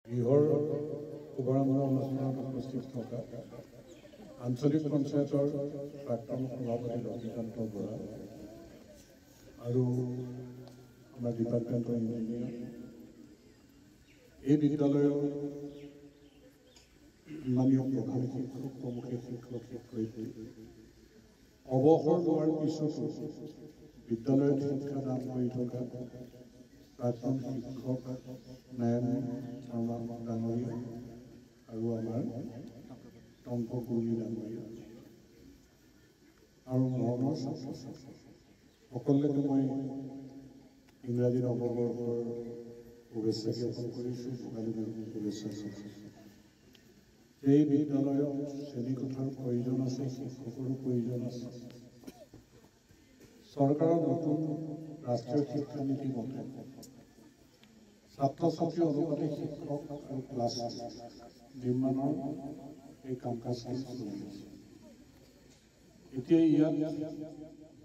গৃহৰ শুভাৰম্ভ অনুষ্ঠানত উপস্থিত থকা আঞ্চলিক পঞ্চায়তৰ প্ৰাক্তন সভাপতি লক্ষ্মীকান্ত বৰা আৰু আমাৰ ডিপাৰ্টমেণ্টৰ ইঞ্জিনিয়াৰ, এই বিদ্যালয়ৰ মাননীয় প্ৰধান শিক্ষক, প্ৰমুখী শিক্ষক শিক্ষয়িত্ৰী, অৱসৰ লোৱাৰ পিছতো বিদ্যালয়ত শিক্ষাদান কৰি থকা প্ৰাক্তন শিক্ষক নয়ন শৰ্মা ডাঙৰীয়া আৰু আমাৰ টংক কুৰ্মী ডাঙৰীয়া আৰু মৰমৰ ছাত্ৰ ছাত্ৰী সকলোকে মই ইংৰাজী নৱবৰ্ষৰ শুভেচ্ছা জ্ঞাপন কৰিছোঁ, ভোগালী বিহুৰ শুভেচ্ছা জনাইছোঁ। এই বিদ্যালয়ত শ্ৰেণীকোঠাৰ প্ৰয়োজন আছে, শিক্ষকৰো প্ৰয়োজন আছে। চৰকাৰৰ নতুন ৰাষ্ট্ৰীয় শিক্ষানীতি মতে ছাত্ৰ ছাত্ৰী অনুপাতে শিক্ষক আৰু ক্লাছ নিৰ্মাণৰ এই কাম কাজ চলি আছে। এতিয়া ইয়াত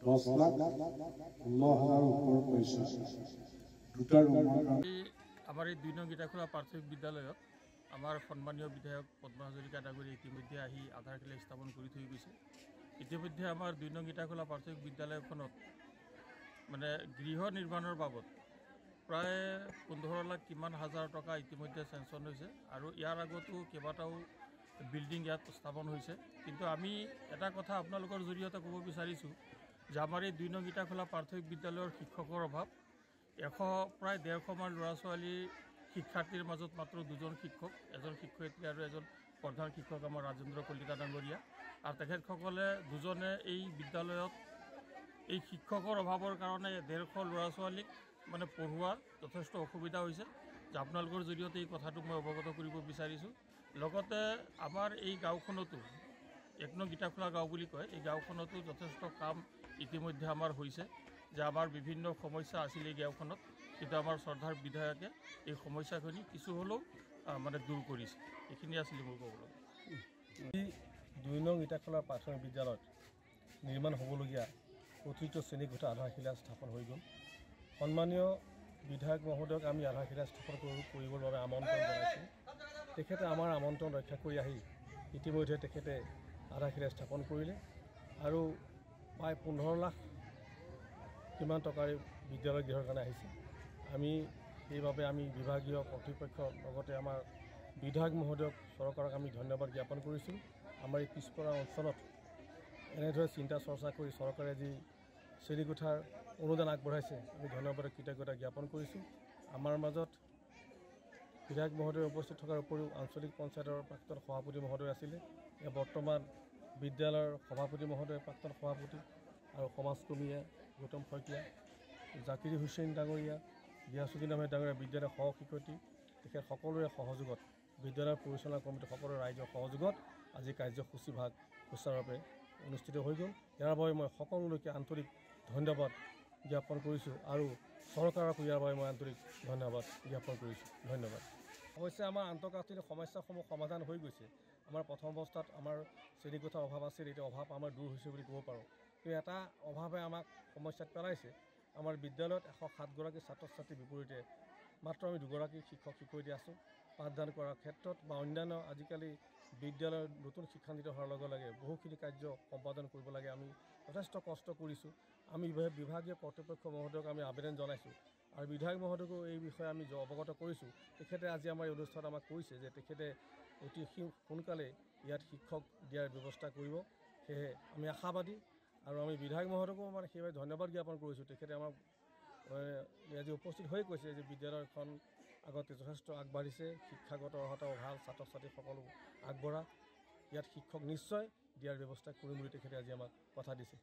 10,16,000 ওপৰ পইচা দুটা ৰুমৰ কাৰণে আমাৰ এই 2 নং গীতাখোলা প্ৰাথমিক বিদ্যালয়ত আমাৰ সন্মানীয় বিধায়ক পদ্ম হাজৰিকা ডাঙৰীয়াই ইতিমধ্যে আহি আধাৰশিলা স্থাপন কৰি থৈ গৈছে। ইতিমধ্যে আমাৰ 2 নং গীতাখোলা প্ৰাথমিক বিদ্যালয়খনত মানে গৃহ নিৰ্মাণৰ বাবদ প্ৰায় 15 লাখ কিমান হাজাৰ টকা ইতিমধ্যে চেংচন হৈছে আৰু ইয়াৰ আগতো কেইবাটাও বিল্ডিং ইয়াত স্থাপন হৈছে। কিন্তু আমি এটা কথা আপোনালোকৰ জৰিয়তে ক'ব বিচাৰিছোঁ যে আমাৰ এই 2 নং গীতাখোলা প্ৰাথমিক বিদ্যালয়ৰ শিক্ষকৰ অভাৱ। প্ৰায় 150 মান ল'ৰা ছোৱালীৰ শিক্ষাৰ্থীৰ মাজত মাত্ৰ 2জন শিক্ষক, এজন শিক্ষয়িত্ৰী আৰু এজন প্ৰধান শিক্ষক আমাৰ ৰাজেন্দ্ৰ কলিতা ডাঙৰীয়া, আৰু তেখেতসকলে দুজনে এই বিদ্যালয়ত এই শিক্ষকৰ অভাৱৰ কাৰণে 150 ল'ৰা ছোৱালীক মানে পঢ়োৱাৰ যথেষ্ট অসুবিধা হৈছে। যে আপোনালোকৰ জৰিয়তে এই কথাটো মই অৱগত কৰিব বিচাৰিছোঁ। লগতে আমাৰ এই গাঁওখনতো 1 নং গীতাখোলা গাঁও বুলি কয়, এই গাঁওখনতো যথেষ্ট কাম ইতিমধ্যে আমাৰ হৈছে। যে আমাৰ বিভিন্ন সমস্যা আছিল এই গাঁওখনত, কিন্তু আমাৰ শ্ৰদ্ধাৰ বিধায়কে এই সমস্যাখিনি কিছু হ'লেও মানে দূৰ কৰিছে। এইখিনি আছিল মোৰ ক'বলৈ। 2 নং গীতাখোলা প্ৰাথমিক বিদ্যালয়ত নিৰ্মাণ হ'বলগীয়া অতিৰিক্ত শ্ৰেণীকোঠা আধাৰশিলা স্থাপন হৈ গ'ল। সন্মানীয় বিধায়ক মহোদয়ক আমি আধাৰশিলা স্থাপন কৰিবৰ বাবে আমন্ত্ৰণ জনাইছোঁ। তেখেতে আমাৰ আমন্ত্ৰণ ৰক্ষা কৰি আহি ইতিমধ্যে তেখেতে আধাৰশিলা স্থাপন কৰিলে আৰু প্ৰায় 15 লাখ কিমান টকাৰ বিদ্যালয় গৃহৰ কাৰণে আহিছে। আমি সেইবাবে আমি বিভাগীয় কৰ্তৃপক্ষৰ লগতে আমাৰ বিধায়ক মহোদয়ক, চৰকাৰক আমি ধন্যবাদ জ্ঞাপন কৰিছোঁ। আমাৰ এই পিছপৰা অঞ্চলত এনেদৰে চিন্তা চৰ্চা কৰি চৰকাৰে যি শ্ৰেণীকোঠাৰ অনুদান আগবঢ়াইছে, আমি ধন্যবাদ কৃতজ্ঞতা জ্ঞাপন কৰিছোঁ। আমাৰ মাজত বিধায়ক মহোদয় উপস্থিত থকাৰ উপৰিও আঞ্চলিক পঞ্চায়তৰ প্ৰাক্তন সভাপতি মহোদয় আছিলে, বৰ্তমান বিদ্যালয়ৰ সভাপতি মহোদয়, প্ৰাক্তন সভাপতি আৰু সমাজকৰ্মীয়ে গৌতম শইকীয়া, জাকিৰ হুছেইন ডাঙৰীয়া, গিয়াছুদ্দিন আহমেদ ডাঙৰীয়া, বিদ্যালয়ৰ সহ শিক্ষয়িত্ৰী, তেখেত সকলোৰে সহযোগত, বিদ্যালয়ৰ পৰিচালনা কমিটিৰ সকলো ৰাইজৰ সহযোগত আজি কাৰ্যসূচীভাগ সুচাৰুৰূপে অনুষ্ঠিত হৈ গ'ল। ইয়াৰ বাবে মই সকলোলৈকে আন্তৰিক ধন্যবাদ জ্ঞাপন কৰিছোঁ আৰু চৰকাৰকো ইয়াৰ বাবে মই আন্তৰিক ধন্যবাদ জ্ঞাপন কৰিছোঁ। ধন্যবাদ। অৱশ্যে আমাৰ আন্তঃগাঁথনিৰ সমস্যাসমূহ সমাধান হৈ গৈছে। আমাৰ প্ৰথম অৱস্থাত আমাৰ শ্ৰেণীকোঠাৰ অভাৱ আছিল, এতিয়া অভাৱ আমাৰ দূৰ হৈছে বুলি ক'ব পাৰোঁ। কিন্তু এটা অভাৱে আমাক সমস্যাত পেলাইছে। আমাৰ বিদ্যালয়ত 107গৰাকী ছাত্ৰ ছাত্ৰীৰ বিপৰীতে মাত্ৰ আমি 2গৰাকী শিক্ষক শিক্ষয়িত্ৰী আছোঁ। পাঠদান কৰাৰ ক্ষেত্ৰত বা অন্যান্য আজিকালি বিদ্যালয়ৰ নতুন শিক্ষানীতি হোৱাৰ লগে লগে বহুখিনি কাৰ্য সম্পাদন কৰিব লাগে। আমি যথেষ্ট কষ্ট কৰিছোঁ। আমি বিভাগীয় কৰ্তৃপক্ষ মহোদয়ক আমি আবেদন জনাইছোঁ আৰু বিধায়ক মহোদয়কো এই বিষয়ে আমি অৱগত কৰিছোঁ। তেখেতে আজি আমাৰ এই অনুষ্ঠানত আমাক কৈছে যে তেখেতে অতি সোনকালে ইয়াত শিক্ষক দিয়াৰ ব্যৱস্থা কৰিব। সেয়েহে আমি আশাবাদী আৰু আমি বিধায়ক মহোদয়কো মানে সেইবাবে ধন্যবাদ জ্ঞাপন কৰিছোঁ। তেখেতে আমাক আজি উপস্থিত হৈ কৈছে যে বিদ্যালয়খন আগতে যথেষ্ট আগবাঢ়িছে, শিক্ষাগত অৰ্হতাও ভাল, ছাত্ৰ ছাত্ৰী সকলো আগবঢ়া, ইয়াত শিক্ষক নিশ্চয় দিয়াৰ ব্যৱস্থা কৰিম বুলি তেখেতে আজি আমাক কথা দিছে।